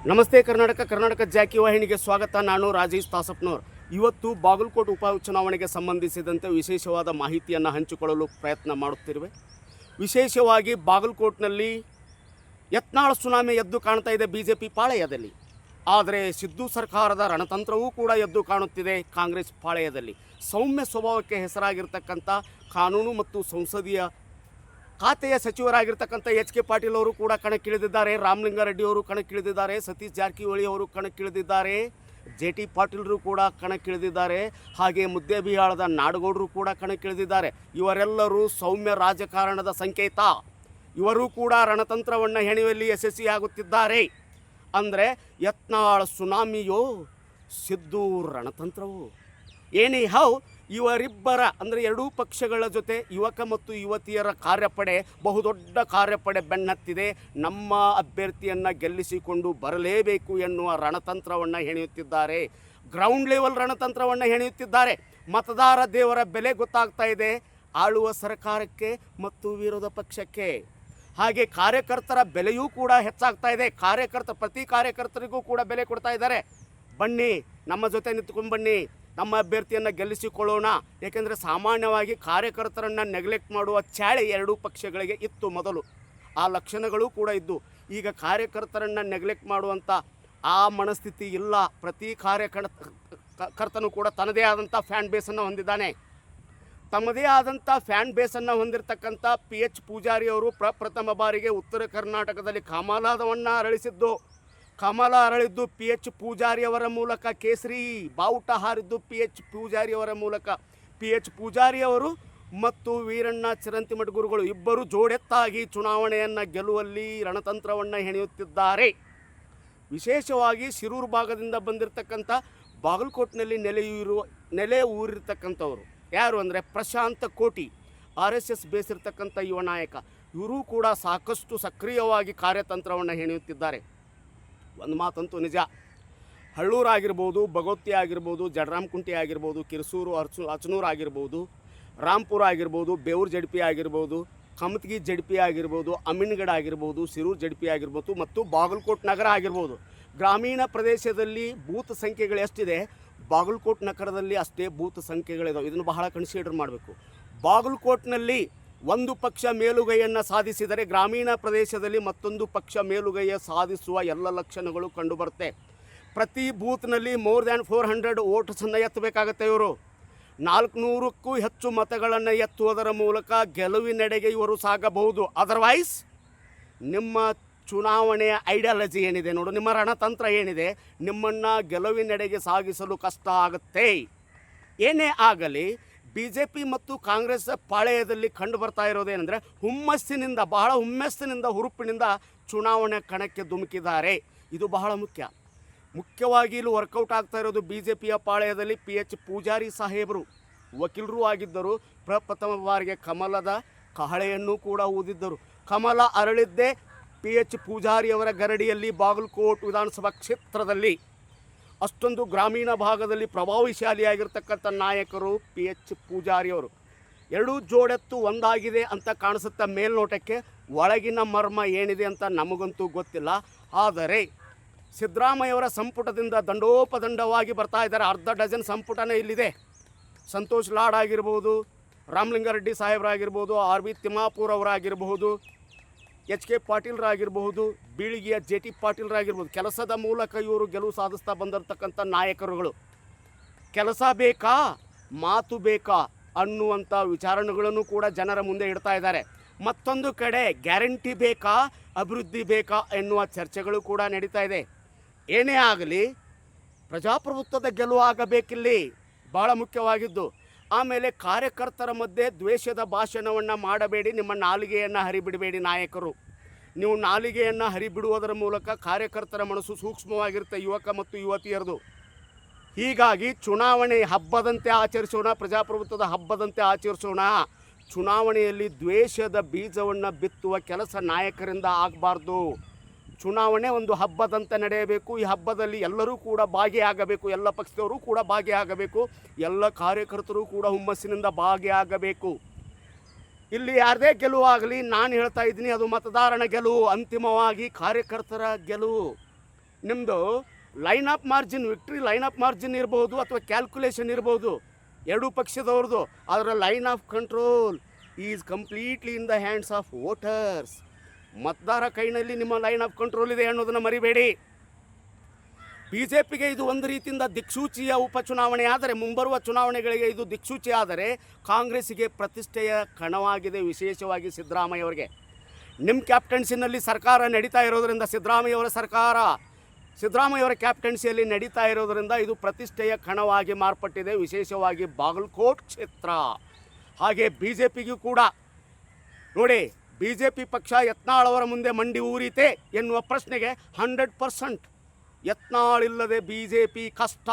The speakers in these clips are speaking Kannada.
ನಮಸ್ತೆ ಕರ್ನಾಟಕ ಜಾಕಿ ವಾಹಿನಿಗೆ ಸ್ವಾಗತ. ನಾನು ರಾಜೇಶ್ ತಾಸಪ್ನವ್ರು. ಇವತ್ತು ಬಾಗಲಕೋಟೆ ಉಪಚುನಾವಣೆಗೆ ಸಂಬಂಧಿಸಿದಂತೆ ವಿಶೇಷವಾದ ಮಾಹಿತಿಯನ್ನು ಹಂಚಿಕೊಳ್ಳಲು ಪ್ರಯತ್ನ ಮಾಡುತ್ತಿರುವೆ. ವಿಶೇಷವಾಗಿ ಬಾಗಲಕೋಟ್ನಲ್ಲಿ ಯತ್ನಾಳ್ ಸುನಾಮಿ ಎದ್ದು ಕಾಣ್ತಾ ಇದೆ BJP ಪಾಳೆಯದಲ್ಲಿ. ಆದರೆ ಸಿದ್ದು ಸರ್ಕಾರದ ರಣತಂತ್ರವೂ ಕೂಡ ಎದ್ದು ಕಾಣುತ್ತಿದೆ ಕಾಂಗ್ರೆಸ್ ಪಾಳೆಯದಲ್ಲಿ. ಸೌಮ್ಯ ಸ್ವಭಾವಕ್ಕೆ ಹೆಸರಾಗಿರ್ತಕ್ಕಂಥ ಕಾನೂನು ಮತ್ತು ಸಂಸದೀಯ ಖಾತೆಯ ಸಚಿವರಾಗಿರ್ತಕ್ಕಂಥ HK ಪಾಟೀಲ್ ಅವರು ಕೂಡ ಕಣಕ್ಕಿಳಿದಿದ್ದಾರೆ. ರಾಮಲಿಂಗಾರೆಡ್ಡಿ ಅವರು ಕಣಕ್ಕಿಳಿದಿದ್ದಾರೆ. ಸತೀಶ್ ಜಾರಕಿಹೊಳಿ ಅವರು ಕಣಕ್ಕಿಳಿದಿದ್ದಾರೆ. JT ಪಾಟೀಲರು ಕೂಡ ಕಣಕ್ಕಿಳಿದಿದ್ದಾರೆ. ಹಾಗೆ ಮುದ್ದೇಬಿಹಾಳದ ನಾಡಗೌಡರು ಕೂಡ ಕಣಕ್ಕಿಳಿದಿದ್ದಾರೆ. ಇವರೆಲ್ಲರೂ ಸೌಮ್ಯ ರಾಜಕಾರಣದ ಸಂಕೇತ. ಇವರು ಕೂಡ ರಣತಂತ್ರವನ್ನು ಹೆಣೆಯುವಲ್ಲಿ ಯಶಸ್ವಿಯಾಗುತ್ತಿದ್ದಾರೆ. ಅಂದರೆ ಯತ್ನಾಳ್ ಸುನಾಮಿಯೋ ಸಿದ್ದು ರಣತಂತ್ರವೋ ಏನೇ ಹೌ ಇವರಿಬ್ಬರ ಅಂದರೆ ಎರಡೂ ಪಕ್ಷಗಳ ಜೊತೆ ಯುವಕ ಮತ್ತು ಯುವತಿಯರ ಕಾರ್ಯಪಡೆ ಬಹುದೊಡ್ಡ ಕಾರ್ಯಪಡೆ ಬೆನ್ನತ್ತಿದೆ. ನಮ್ಮ ಅಭ್ಯರ್ಥಿಯನ್ನು ಗೆಲ್ಲಿಸಿಕೊಂಡು ಬರಲೇಬೇಕು ಎನ್ನುವ ರಣತಂತ್ರವನ್ನು ಹೆಣೆಯುತ್ತಿದ್ದಾರೆ. Ground level ರಣತಂತ್ರವನ್ನು ಹೆಣೆಯುತ್ತಿದ್ದಾರೆ. ಮತದಾರ ದೇವರ ಬೆಲೆ ಗೊತ್ತಾಗ್ತಾ ಇದೆ ಆಳುವ ಸರ್ಕಾರಕ್ಕೆ ಮತ್ತು ವಿರೋಧ ಪಕ್ಷಕ್ಕೆ. ಹಾಗೆ ಕಾರ್ಯಕರ್ತರ ಬೆಲೆಯೂ ಕೂಡ ಹೆಚ್ಚಾಗ್ತಾ ಇದೆ. ಪ್ರತಿ ಕಾರ್ಯಕರ್ತರಿಗೂ ಕೂಡ ಬೆಲೆ ಕೊಡ್ತಾ ಇದ್ದಾರೆ. ಬನ್ನಿ ನಮ್ಮ ಜೊತೆ ನಿಂತ್ಕೊಂಡು ಬನ್ನಿ, ನಮ್ಮ ಅಭ್ಯರ್ಥಿಯನ್ನು ಗೆಲ್ಲಿಸಿಕೊಳ್ಳೋಣ. ಏಕೆಂದರೆ ಸಾಮಾನ್ಯವಾಗಿ ಕಾರ್ಯಕರ್ತರನ್ನು ನೆಗ್ಲೆಕ್ಟ್ ಮಾಡುವ ಚಾಳಿ ಎರಡೂ ಪಕ್ಷಗಳಿಗೆ ಇತ್ತು ಮೊದಲು. ಆ ಲಕ್ಷಣಗಳು ಕೂಡ ಇದ್ದು. ಈಗ ಕಾರ್ಯಕರ್ತರನ್ನು ನೆಗ್ಲೆಕ್ಟ್ ಮಾಡುವಂಥ ಆ ಮನಸ್ಥಿತಿ ಇಲ್ಲ. ಪ್ರತಿ ಕಾರ್ಯಕರ್ತನೂ ಕೂಡ ತನ್ನದೇ ಆದಂಥ ಫ್ಯಾನ್ ಬೇಸನ್ನು ಹೊಂದಿದ್ದಾನೆ. ತಮ್ಮದೇ ಆದಂಥ ಫ್ಯಾನ್ ಬೇಸನ್ನು ಹೊಂದಿರತಕ್ಕಂಥ PH ಪೂಜಾರಿ ಅವರು ಪ್ರಪ್ರಥಮ ಬಾರಿಗೆ ಉತ್ತರ ಕರ್ನಾಟಕದಲ್ಲಿ ಕಮಲವನ್ನು ಅರಳಿದ್ದು PH ಪೂಜಾರಿಯವರ ಮೂಲಕ. ಕೇಸರಿ ಬಾವುಟ ಹಾರಿದ್ದು PH ಪೂಜಾರಿಯವರ ಮೂಲಕ. PH ಪೂಜಾರಿಯವರು ಮತ್ತು ವೀರಣ್ಣ ಚಿರಂತಿಮಠ ಗುರುಗಳು ಇಬ್ಬರು ಜೋಡೆತ್ತಾಗಿ ಚುನಾವಣೆಯನ್ನು ಗೆಲ್ಲುವಲ್ಲಿ ರಣತಂತ್ರವನ್ನು ಹೆಣೆಯುತ್ತಿದ್ದಾರೆ. ವಿಶೇಷವಾಗಿ ಶಿರೂರು ಭಾಗದಿಂದ ಬಂದಿರತಕ್ಕಂಥ ಬಾಗಲಕೋಟ್ನಲ್ಲಿ ನೆಲೆ ಊರಿರ್ತಕ್ಕಂಥವರು ಯಾರು ಅಂದರೆ ಪ್ರಶಾಂತ ಕೋಟಿ, RSS ಬೇಸಿರ್ತಕ್ಕಂಥ ಯುವ ನಾಯಕ. ಇವರೂ ಕೂಡ ಸಾಕಷ್ಟು ಸಕ್ರಿಯವಾಗಿ ಕಾರ್ಯತಂತ್ರವನ್ನು ಹೆಣೆಯುತ್ತಿದ್ದಾರೆ. ಒಂದು ಮಾತಂತೂ ನಿಜ, ಹಳ್ಳೂರು ಆಗಿರ್ಬೋದು, ಭಗವತಿ ಆಗಿರ್ಬೋದು, ಜಡರಾಮಕುಂಟಿ ಆಗಿರ್ಬೋದು, ಕಿರಸೂರು ಅಚನೂರು ಆಗಿರ್ಬೋದು, ರಾಂಪುರ ಆಗಿರ್ಬೋದು, ಬೇವೂರು JDP ಆಗಿರ್ಬೋದು, ಕಮತ್ಗಿ JDP ಆಗಿರ್ಬೋದು, ಅಮೀನ್ಗಢ ಆಗಿರ್ಬೋದು, ಸಿರೂರು JDP ಆಗಿರ್ಬೋದು ಮತ್ತು ಬಾಗಲಕೋಟೆ ನಗರ ಆಗಿರ್ಬೋದು. ಗ್ರಾಮೀಣ ಪ್ರದೇಶದಲ್ಲಿ ಬೂತ್ ಸಂಖ್ಯೆಗಳು ಎಷ್ಟಿದೆ, ಬಾಗಲಕೋಟೆ ನಗರದಲ್ಲಿ ಅಷ್ಟೇ ಬೂತ್ ಸಂಖ್ಯೆಗಳಿದಾವೆ. ಇದನ್ನು ಬಹಳ ಕನ್ಸಿಡರ್ ಮಾಡಬೇಕು. ಬಾಗಲಕೋಟ್ನಲ್ಲಿ ಒಂದು ಪಕ್ಷ ಮೇಲುಗೈಯನ್ನು ಸಾಧಿಸಿದರೆ ಗ್ರಾಮೀಣ ಪ್ರದೇಶದಲ್ಲಿ ಮತ್ತೊಂದು ಪಕ್ಷ ಮೇಲುಗೈಯ ಸಾಧಿಸುವ ಎಲ್ಲ ಲಕ್ಷಣಗಳು ಕಂಡುಬರುತ್ತೆ. ಪ್ರತಿ ಬೂತ್ನಲ್ಲಿ ಮೋರ್ ದ್ಯಾನ್ 400 ವೋಟ್ಸನ್ನು ಎತ್ತಬೇಕಾಗತ್ತೆ. ಇವರು 400ಕ್ಕೂ ಹೆಚ್ಚು ಮತಗಳನ್ನು ಎತ್ತುವುದರ ಮೂಲಕ ಗೆಲುವಿನೆಡೆಗೆ ಇವರು ಸಾಗಬಹುದು. ಅದರ್ವೈಸ್ ನಿಮ್ಮ ಚುನಾವಣೆಯ ಐಡಿಯಾಲಜಿ ಏನಿದೆ ನೋಡು, ನಿಮ್ಮ ರಣತಂತ್ರ ಏನಿದೆ, ನಿಮ್ಮನ್ನು ಗೆಲುವಿನೆಡೆಗೆ ಸಾಗಿಸಲು ಕಷ್ಟ ಆಗುತ್ತೆ. ಏನೇ ಆಗಲಿ BJP ಮತ್ತು ಕಾಂಗ್ರೆಸ್ ಪಾಳೆಯದಲ್ಲಿ ಕಂಡು ಬರ್ತಾ ಇರೋದೇನೆಂದರೆ ಬಹಳ ಹುಮ್ಮಸ್ಸಿನಿಂದ ಹುರುಪಿನಿಂದ ಚುನಾವಣೆ ಕಣಕ್ಕೆ ಧುಮುಕಿದ್ದಾರೆ. ಇದು ಬಹಳ ಮುಖ್ಯವಾಗಿ ಇಲ್ಲಿ ವರ್ಕೌಟ್ ಆಗ್ತಾ ಇರೋದು BJPಯ ಪಾಳೆಯದಲ್ಲಿ. PH ಪೂಜಾರಿ ಸಾಹೇಬರು ವಕೀಲರೂ ಆಗಿದ್ದರು. ಪ್ರಪ್ರಥಮ ಬಾರಿಗೆ ಕಮಲದ ಕಹಳೆಯನ್ನು ಕೂಡ ಊದಿದ್ದರು. ಕಮಲ ಅರಳಿದ್ದೇ PH ಪೂಜಾರಿಯವರ ಗರಡಿಯಲ್ಲಿ, ಬಾಗಲಕೋಟೆ ವಿಧಾನಸಭಾ ಕ್ಷೇತ್ರದಲ್ಲಿ. ಅಷ್ಟೊಂದು ಗ್ರಾಮೀಣ ಭಾಗದಲ್ಲಿ ಪ್ರಭಾವಶಾಲಿಯಾಗಿರ್ತಕ್ಕಂಥ ನಾಯಕರು PH ಪೂಜಾರಿಯವರು. ಎರಡೂ ಜೋಡೆತ್ತು ಒಂದಾಗಿದೆ ಅಂತ ಕಾಣಿಸುತ್ತೆ ಮೇಲ್ನೋಟಕ್ಕೆ. ಒಳಗಿನ ಮರ್ಮ ಏನಿದೆ ಅಂತ ನಮಗಂತೂ ಗೊತ್ತಿಲ್ಲ. ಆದರೆ ಸಿದ್ದರಾಮಯ್ಯವರ ಸಂಪುಟದಿಂದ ದಂಡೋಪದಂಡವಾಗಿ ಬರ್ತಾ ಇದ್ದಾರೆ. ಅರ್ಧ ಡಜನ್ ಸಂಪುಟನೇ ಇಲ್ಲಿದೆ. ಸಂತೋಷ್ ಲಾಡ್ ಆಗಿರ್ಬೋದು, Ramalinga Reddy ಸಾಹೇಬರಾಗಿರ್ಬೋದು, RB Timmapur ಅವರಾಗಿರ್ಬೋದು, HK ಪಾಟೀಲ್ರಾಗಿರ್ಬಹುದು, ಬೀಳಿಗೆಯ JT ಪಾಟೀಲ್ರಾಗಿರ್ಬೋದು. ಕೆಲಸದ ಮೂಲಕ ಇವರು ಗೆಲುವು ಸಾಧಿಸ್ತಾ ಬಂದಿರತಕ್ಕಂಥ ನಾಯಕರುಗಳು. ಕೆಲಸ ಬೇಕಾ, ಮಾತು ಬೇಕಾ ಅನ್ನುವಂಥ ವಿಚಾರಣೆಗಳನ್ನು ಕೂಡ ಜನರ ಮುಂದೆ ಇಡ್ತಾ ಇದ್ದಾರೆ. ಮತ್ತೊಂದು ಕಡೆ ಗ್ಯಾರಂಟಿ ಬೇಕಾ, ಅಭಿವೃದ್ಧಿ ಬೇಕಾ ಎನ್ನುವ ಚರ್ಚೆಗಳು ಕೂಡ ನಡೀತಾ ಇದೆ. ಏನೇ ಆಗಲಿ ಪ್ರಜಾಪ್ರಭುತ್ವದ ಗೆಲುವು ಆಗಬೇಕಿಲ್ಲಿ, ಬಹಳ ಮುಖ್ಯವಾಗಿದ್ದು. ಆಮೇಲೆ ಕಾರ್ಯಕರ್ತರ ಮಧ್ಯೆ ದ್ವೇಷದ ಭಾಷಣವನ್ನು ಮಾಡಬೇಡಿ. ನಿಮ್ಮ ನಾಲಿಗೆಯನ್ನು ಹರಿಬಿಡಬೇಡಿ ನಾಯಕರು. ನೀವು ನಾಲಿಗೆಯನ್ನು ಹರಿಬಿಡುವುದರ ಮೂಲಕ ಕಾರ್ಯಕರ್ತರ ಮನಸ್ಸು ಸೂಕ್ಷ್ಮವಾಗಿರುತ್ತೆ, ಯುವಕ ಮತ್ತು ಯುವತಿಯರದು. ಹೀಗಾಗಿ ಚುನಾವಣೆ ಹಬ್ಬದಂತೆ ಆಚರಿಸೋಣ, ಪ್ರಜಾಪ್ರಭುತ್ವದ ಹಬ್ಬದಂತೆ ಆಚರಿಸೋಣ. ಚುನಾವಣೆಯಲ್ಲಿ ದ್ವೇಷದ ಬೀಜವನ್ನು ಬಿತ್ತುವ ಕೆಲಸ ನಾಯಕರಿಂದ ಆಗಬಾರ್ದು. ಚುನಾವಣೆ ಒಂದು ಹಬ್ಬದಂತೆ ನಡೆಯಬೇಕು. ಈ ಹಬ್ಬದಲ್ಲಿ ಎಲ್ಲರೂ ಕೂಡ ಭಾಗಿಯಾಗಬೇಕು. ಎಲ್ಲ ಪಕ್ಷದವರು ಕೂಡ ಭಾಗಿಯಾಗಬೇಕು. ಎಲ್ಲ ಕಾರ್ಯಕರ್ತರು ಕೂಡ ಹುಮ್ಮಸ್ಸಿನಿಂದ ಭಾಗಿಯಾಗಬೇಕು. ಇಲ್ಲಿ ಯಾರದೇ ಗೆಲುವಾಗಲಿ, ನಾನು ಹೇಳ್ತಾ ಇದ್ದೀನಿ, ಅದು ಮತದಾರನ ಗೆಲುವು, ಅಂತಿಮವಾಗಿ ಕಾರ್ಯಕರ್ತರ ಗೆಲುವು. ನಿಮ್ಮದು line of margin, victory line of margin ಇರ್ಬೋದು ಅಥವಾ ಕ್ಯಾಲ್ಕುಲೇಷನ್ ಇರ್ಬೋದು ಎರಡೂ ಪಕ್ಷದವ್ರದ್ದು, ಅದರ line of control is completely in the hands of voters. ಮತದಾರ ಕೈನಲ್ಲಿ ನಿಮ್ಮ ಲೈನ್ ಆಫ್ ಕಂಟ್ರೋಲ್ ಇದೆ ಅನ್ನೋದನ್ನು ಮರಿಬೇಡಿ. ಬಿ ಜೆ ಪಿಗೆ ಇದು ಒಂದು ರೀತಿಯಿಂದ ದಿಕ್ಸೂಚಿಯ ಉಪಚುನಾವಣೆ ಆದರೆ, ಮುಂಬರುವ ಚುನಾವಣೆಗಳಿಗೆ ಇದು ದಿಕ್ಸೂಚಿ ಆದರೆ, ಕಾಂಗ್ರೆಸ್ಸಿಗೆ ಪ್ರತಿಷ್ಠೆಯ ಕಣವಾಗಿದೆ. ವಿಶೇಷವಾಗಿ ಸಿದ್ದರಾಮಯ್ಯ ಅವರಿಗೆ ನಿಮ್ಮ ಕ್ಯಾಪ್ಟನ್ಸಿನಲ್ಲಿ ಸರ್ಕಾರ ನಡೀತಾ ಇರೋದರಿಂದ, ಸಿದ್ದರಾಮಯ್ಯವರ ಕ್ಯಾಪ್ಟನ್ಸಿಯಲ್ಲಿ ನಡೀತಾ ಇರೋದರಿಂದ ಇದು ಪ್ರತಿಷ್ಠೆಯ ಕಣವಾಗಿ ಮಾರ್ಪಟ್ಟಿದೆ. ವಿಶೇಷವಾಗಿ ಬಾಗಲಕೋಟ್ ಕ್ಷೇತ್ರ. ಹಾಗೆ ಬಿ ಜೆ ಪಿಗೂ ಕೂಡ ನೋಡಿ, ಬಿ ಜೆ ಪಿ ಪಕ್ಷ ಯತ್ನಾಳ್ ಅವರ ಮುಂದೆ ಮಂಡಿ ಊರಿತೆ ಎನ್ನುವ ಪ್ರಶ್ನೆಗೆ 100% ಯತ್ನಾಳಿಲ್ಲದೆ ಬಿ ಜೆ ಪಿ ಕಷ್ಟ.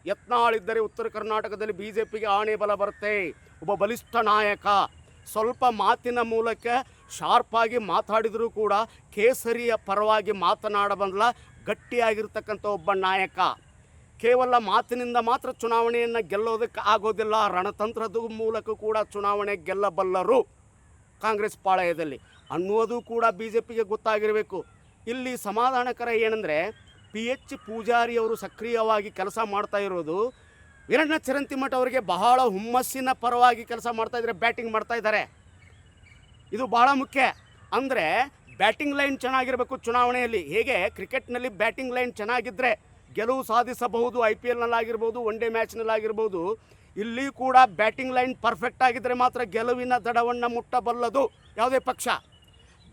ಯತ್ನಾಳಿದ್ದರೆ ಉತ್ತರ ಕರ್ನಾಟಕದಲ್ಲಿ ಬಿ ಜೆ ಪಿಗೆ ಆಣೆ ಬಲ ಬರುತ್ತೆ. ಒಬ್ಬ ಬಲಿಷ್ಠ ನಾಯಕ, ಸ್ವಲ್ಪ ಮಾತಿನ ಮೂಲಕ ಶಾರ್ಪಾಗಿ ಮಾತಾಡಿದರೂ ಕೂಡ ಕೇಸರಿಯ ಪರವಾಗಿ ಮಾತನಾಡಬಲ್ಲ ಗಟ್ಟಿಯಾಗಿರ್ತಕ್ಕಂಥ ಒಬ್ಬ ನಾಯಕ. ಕೇವಲ ಮಾತಿನಿಂದ ಮಾತ್ರ ಚುನಾವಣೆಯನ್ನು ಗೆಲ್ಲೋದಕ್ಕೆ ಆಗೋದಿಲ್ಲ, ರಣತಂತ್ರದ ಮೂಲಕ ಕೂಡ ಚುನಾವಣೆ ಗೆಲ್ಲಬಲ್ಲರು ಕಾಂಗ್ರೆಸ್ ಪಾಳಯದಲ್ಲಿ ಅನ್ನುವುದು ಕೂಡ ಬಿ ಜೆ ಪಿಗೆ ಗೊತ್ತಾಗಿರಬೇಕು. ಇಲ್ಲಿ ಸಮಾಧಾನಕರ ಏನಂದರೆ, PH ಪೂಜಾರಿ ಅವರು ಸಕ್ರಿಯವಾಗಿ ಕೆಲಸ ಮಾಡ್ತಾ ಇರೋದು ವೀರಣ್ಣ ಚರಂತಿಮಠ ಅವರಿಗೆ ಬಹಳ ಹುಮ್ಮಸ್ಸಿನ ಪರವಾಗಿ ಕೆಲಸ ಮಾಡ್ತಾ ಇದ್ದಾರೆ, ಬ್ಯಾಟಿಂಗ್ ಮಾಡ್ತಾ ಇದ್ದಾರೆ. ಇದು ಬಹಳ ಮುಖ್ಯ. ಅಂದರೆ ಬ್ಯಾಟಿಂಗ್ ಲೈನ್ ಚೆನ್ನಾಗಿರಬೇಕು ಚುನಾವಣೆಯಲ್ಲಿ. ಹೇಗೆ ಕ್ರಿಕೆಟ್ನಲ್ಲಿ ಬ್ಯಾಟಿಂಗ್ ಲೈನ್ ಚೆನ್ನಾಗಿದ್ದರೆ ಗೆಲುವು ಸಾಧಿಸಬಹುದು, IPLನಲ್ಲಾಗಿರ್ಬೋದು, ಒನ್ ಡೇ ಮ್ಯಾಚ್ನಲ್ಲಾಗಿರ್ಬೋದು. ಇಲ್ಲಿ ಕೂಡ ಬ್ಯಾಟಿಂಗ್ ಲೈನ್ ಪರ್ಫೆಕ್ಟ್ ಆಗಿದ್ದರೆ ಮಾತ್ರ ಗೆಲುವಿನ ದಡವನ್ನು ಮುಟ್ಟಬಲ್ಲದು ಯಾವುದೇ ಪಕ್ಷ.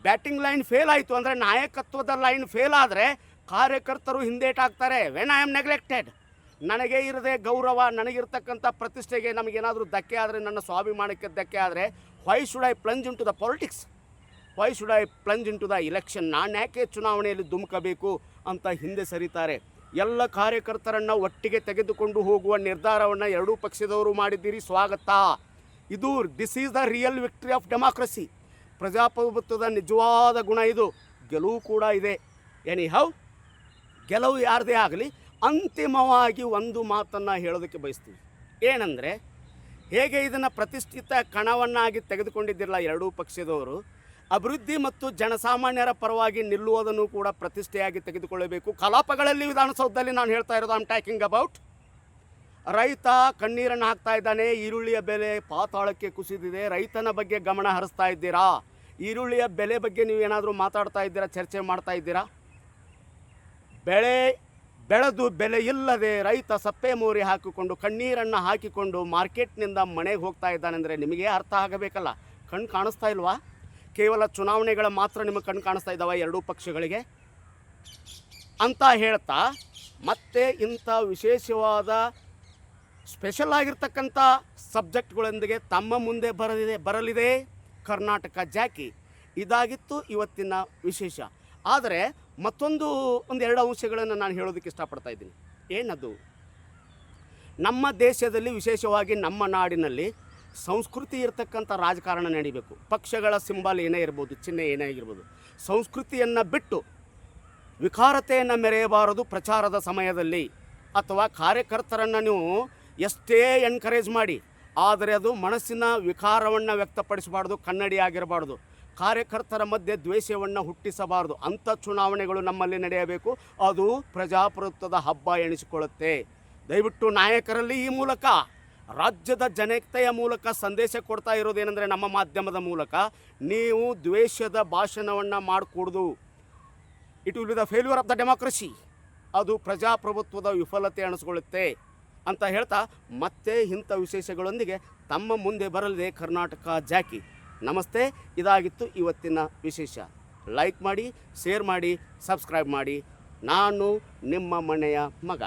ಬ್ಯಾಟಿಂಗ್ ಲೈನ್ ಫೇಲ್ ಆಯಿತು ಅಂದರೆ, ನಾಯಕತ್ವದ ಲೈನ್ ಫೇಲ್ ಆದರೆ ಕಾರ್ಯಕರ್ತರು ಹಿಂದೇಟಾಗ್ತಾರೆ. ವೆನ್ ಐ ಆಮ್ ನೆಗ್ಲೆಕ್ಟೆಡ್, ನನಗೆ ಇರದೆ ಗೌರವ, ನನಗಿರ್ತಕ್ಕಂಥ ಪ್ರತಿಷ್ಠೆಗೆ ನಮಗೇನಾದರೂ ಧಕ್ಕೆ ಆದರೆ, ನನ್ನ ಸ್ವಾಭಿಮಾನಕ್ಕೆ ಧಕ್ಕೆ ಆದರೆ, why should I plunge into the politics, why should I plunge into the election, ನಾನು ಯಾಕೆ ಚುನಾವಣೆಯಲ್ಲಿ ಧುಮುಕಬೇಕು ಅಂತ ಹಿಂದೆ ಸರಿತಾರೆ. ಎಲ್ಲ ಕಾರ್ಯಕರ್ತರನ್ನು ಒಟ್ಟಿಗೆ ತೆಗೆದುಕೊಂಡು ಹೋಗುವ ನಿರ್ಧಾರವನ್ನು ಎರಡೂ ಪಕ್ಷದವರು ಮಾಡಿದ್ದೀರಿ, ಸ್ವಾಗತ. This is the real victory of democracy. ಪ್ರಜಾಪ್ರಭುತ್ವದ ನಿಜವಾದ ಗುಣ ಇದು. ಗೆಲುವು ಕೂಡ ಇದೆ. ಎನಿಹೌ, ಗೆಲುವು ಯಾರದೇ ಆಗಲಿ, ಅಂತಿಮವಾಗಿ ಒಂದು ಮಾತನ್ನು ಹೇಳೋದಕ್ಕೆ ಬಯಸ್ತೀವಿ. ಏನಂದರೆ, ಹೇಗೆ ಇದನ್ನು ಪ್ರತಿಷ್ಠಿತ ಕಣವನ್ನಾಗಿ ತೆಗೆದುಕೊಂಡಿದ್ದಿರಲ್ಲ ಎರಡೂ ಪಕ್ಷದವರು, ಅಭಿವೃದ್ಧಿ ಮತ್ತು ಜನಸಾಮಾನ್ಯರ ಪರವಾಗಿ ನಿಲ್ಲುವುದನ್ನು ಕೂಡ ಪ್ರತಿಷ್ಠೆಯಾಗಿ ತೆಗೆದುಕೊಳ್ಳಬೇಕು. ಕಲಾಪಗಳಲ್ಲಿ, ವಿಧಾನಸೌಧದಲ್ಲಿ ನಾನು ಹೇಳ್ತಾ ಇರೋದು, ಐಮ್ ಟಾಕಿಂಗ್ ಅಬೌಟ್ ರೈತ ಕಣ್ಣೀರನ್ನು ಹಾಕ್ತಾ ಇದ್ದಾನೆ. ಈರುಳ್ಳಿಯ ಬೆಲೆ ಪಾತಾಳಕ್ಕೆ ಕುಸಿದಿದೆ. ರೈತನ ಬಗ್ಗೆ ಗಮನ ಹರಿಸ್ತಾ ಇದ್ದೀರಾ? ಈರುಳ್ಳಿಯ ಬೆಲೆ ಬಗ್ಗೆ ನೀವು ಏನಾದರೂ ಮಾತಾಡ್ತಾ ಇದ್ದೀರಾ, ಚರ್ಚೆ ಮಾಡ್ತಾ ಇದ್ದೀರಾ? ಬೆಳೆದು ಬೆಲೆ ಇಲ್ಲದೆ ರೈತ ಸಪ್ಪೆ ಮೋರಿ ಹಾಕಿಕೊಂಡು ಕಣ್ಣೀರನ್ನು ಹಾಕಿಕೊಂಡು ಮಾರ್ಕೆಟ್ನಿಂದ ಮನೆಗೆ ಹೋಗ್ತಾ ಇದ್ದಾನೆಂದರೆ ನಿಮಗೆ ಅರ್ಥ ಆಗಬೇಕಲ್ಲ. ಕಣ್ಣು ಕಾಣಿಸ್ತಾ ಇಲ್ವಾ? ಕೇವಲ ಚುನಾವಣೆಗಳ ಮಾತ್ರ ನಿಮಗೆ ಕಣ್ಣು ಕಾಣಿಸ್ತಾ ಇದ್ದಾವೆ ಎರಡೂ ಪಕ್ಷಗಳಿಗೆ ಅಂತ ಹೇಳ್ತಾ, ಮತ್ತೆ ಇಂಥ ವಿಶೇಷವಾದ ಸ್ಪೆಷಲ್ ಆಗಿರ್ತಕ್ಕಂಥ ಸಬ್ಜೆಕ್ಟ್ಗಳೊಂದಿಗೆ ತಮ್ಮ ಮುಂದೆ ಬರಲಿದೆ ಕರ್ನಾಟಕ ಜಾಕಿ. ಇದಾಗಿತ್ತು ಇವತ್ತಿನ ವಿಶೇಷ. ಆದರೆ ಒಂದೆರಡು ಅಂಶಗಳನ್ನು ನಾನು ಹೇಳೋದಕ್ಕೆ ಇಷ್ಟಪಡ್ತಾ ಇದ್ದೀನಿ. ಏನದು? ನಮ್ಮ ದೇಶದಲ್ಲಿ, ವಿಶೇಷವಾಗಿ ನಮ್ಮ ನಾಡಿನಲ್ಲಿ ಸಂಸ್ಕೃತಿ ಇರತಕ್ಕಂಥ ರಾಜಕಾರಣ ನಡೀಬೇಕು. ಪಕ್ಷಗಳ ಸಿಂಬಲ್ ಏನೇ ಇರ್ಬೋದು, ಚಿಹ್ನೆ ಏನೇ ಆಗಿರ್ಬೋದು, ಸಂಸ್ಕೃತಿಯನ್ನು ಬಿಟ್ಟು ವಿಕಾರತೆಯನ್ನು ಮೆರೆಯಬಾರದು ಪ್ರಚಾರದ ಸಮಯದಲ್ಲಿ. ಅಥವಾ ಕಾರ್ಯಕರ್ತರನ್ನು ನೀವು ಎಷ್ಟೇ ಎನ್ಕರೇಜ್ ಮಾಡಿ, ಆದರೆ ಅದು ಮನಸ್ಸಿನ ವಿಕಾರವನ್ನು ವ್ಯಕ್ತಪಡಿಸಬಾರ್ದು, ಕನ್ನಡಿ ಆಗಿರಬಾರ್ದು. ಕಾರ್ಯಕರ್ತರ ಮಧ್ಯೆ ದ್ವೇಷವನ್ನು ಹುಟ್ಟಿಸಬಾರದು. ಅಂಥ ಚುನಾವಣೆಗಳು ನಮ್ಮಲ್ಲಿ ನಡೆಯಬೇಕು. ಅದು ಪ್ರಜಾಪ್ರಭುತ್ವದ ಹಬ್ಬ ಎನಿಸಿಕೊಳ್ಳುತ್ತೆ. ದಯವಿಟ್ಟು ನಾಯಕರಲ್ಲಿ ಈ ಮೂಲಕ, ರಾಜ್ಯದ ಜನತೆಯ ಮೂಲಕ ಸಂದೇಶ ಕೊಡ್ತಾ ಇರೋದೇನೆಂದರೆ, ನಮ್ಮ ಮಾಧ್ಯಮದ ಮೂಲಕ ನೀವು ದ್ವೇಷದ ಭಾಷಣವನ್ನು ಮಾಡಿಕೊಡ್ದು. It will be the failure of the democracy. ಅದು ಪ್ರಜಾಪ್ರಭುತ್ವದ ವಿಫಲತೆ ಅನಿಸ್ಕೊಳ್ಳುತ್ತೆ ಅಂತ ಹೇಳ್ತಾ, ಮತ್ತೆ ಇಂಥ ವಿಶೇಷಗಳೊಂದಿಗೆ ತಮ್ಮ ಮುಂದೆ ಬರಲಿದೆ ಕರ್ನಾಟಕ ಜಾಕಿ. ನಮಸ್ತೆ. ಇದಾಗಿತ್ತು ಇವತ್ತಿನ ವಿಶೇಷ. ಲೈಕ್ ಮಾಡಿ, ಶೇರ್ ಮಾಡಿ, ಸಬ್ಸ್ಕ್ರೈಬ್ ಮಾಡಿ. ನಾನು ನಿಮ್ಮ ಮನೆಯ ಮಗ.